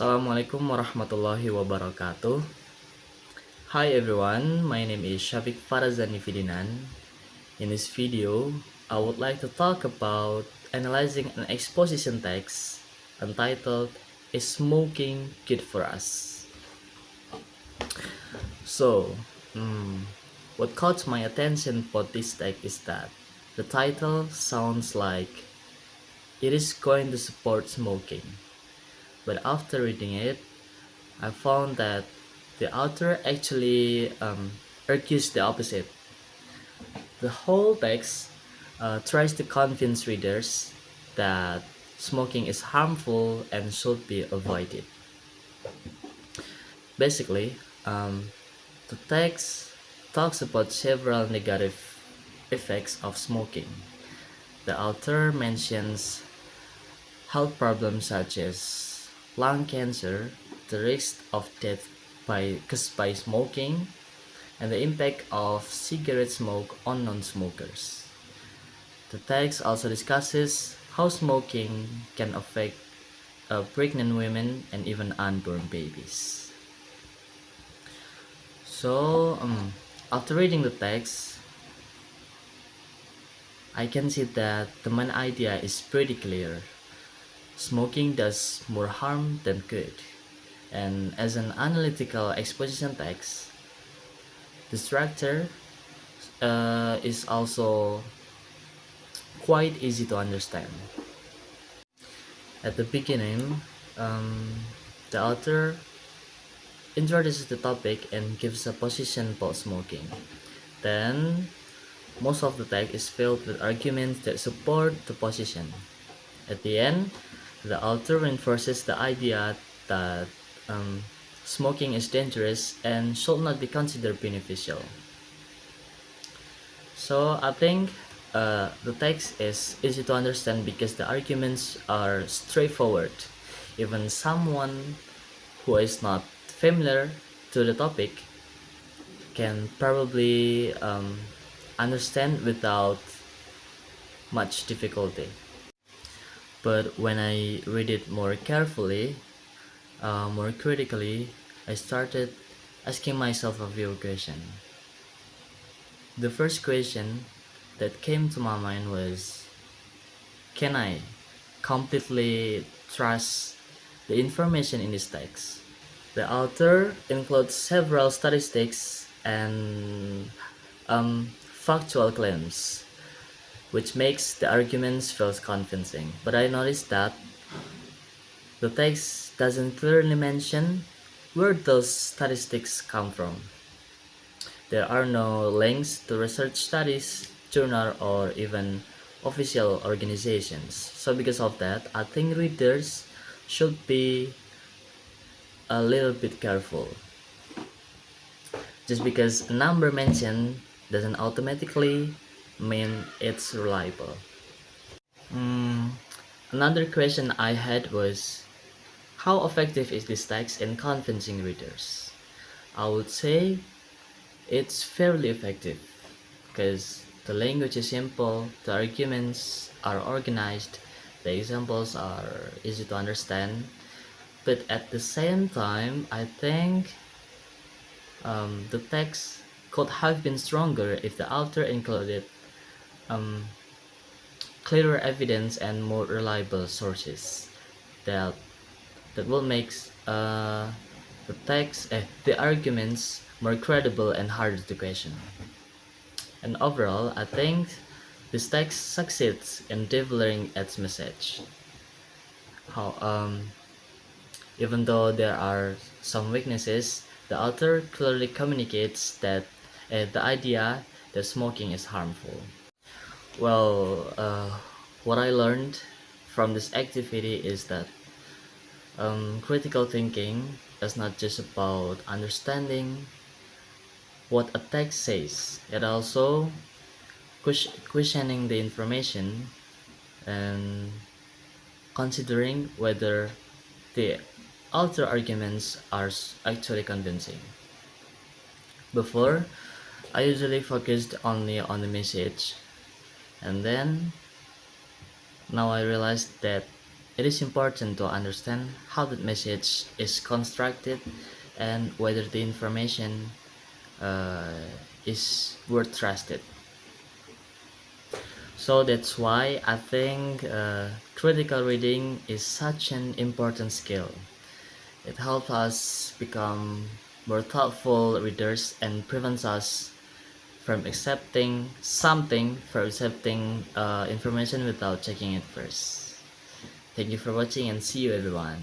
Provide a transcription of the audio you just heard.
Assalamualaikum warahmatullahi wabarakatuh. Hi everyone, my name is Syafiq Farazandi Fidinan. In this video, I would like to talk about analyzing an exposition text entitled "Is Smoking Good for Us?" So, what caught my attention for this text is that the title sounds like it is going to support smoking, but after reading it, I found that the author actually argues the opposite. The whole text tries to convince readers that smoking is harmful and should be avoided. Basically, the text talks about several negative effects of smoking. The author mentions health problems such as lung cancer, the risk of death caused by smoking, and the impact of cigarette smoke on non-smokers. The text also discusses how smoking can affect pregnant women and even unborn babies. So, after reading the text, I can see that the main idea is pretty clear. Smoking does more harm than good. And as an analytical exposition text, the structure is also quite easy to understand. At the beginning, the author introduces the topic and gives a position about smoking. Then, most of the text is filled with arguments that support the position. At the end, the author reinforces the idea that smoking is dangerous and should not be considered beneficial. So I think the text is easy to understand because the arguments are straightforward. Even someone who is not familiar to the topic can probably understand without much difficulty. But when I read it more carefully, more critically, I started asking myself a few questions. The first question that came to my mind was, can I completely trust the information in this text? The author includes several statistics and factual claims, which makes the arguments feel convincing. But I noticed that the text doesn't clearly mention where those statistics come from. There are no links to research studies, journal, or even official organizations. So because of that, I think readers should be a little bit careful. Just because a number mentioned doesn't automatically mean it's reliable. Another question I had was, how effective is this text in convincing readers? I would say it's fairly effective because the language is simple, the arguments are organized, the examples are easy to understand, but at the same time, I think the text could have been stronger if the author included clearer evidence and more reliable sources that will make the arguments more credible and harder to question. And overall, I think this text succeeds in delivering its message. How even though there are some weaknesses, the author clearly communicates that the idea that smoking is harmful. Well, what I learned from this activity is that critical thinking is not just about understanding what a text says, it also questioning the information and considering whether the author arguments are actually convincing. Before, I usually focused only on the message, and then now I realized that It is important to understand how that message is constructed and whether the information uh, is worth trusted. So that's why I think critical reading is such an important skill. It helps us become more thoughtful readers and prevents us from accepting information without checking it first. Thank you for watching and see you everyone.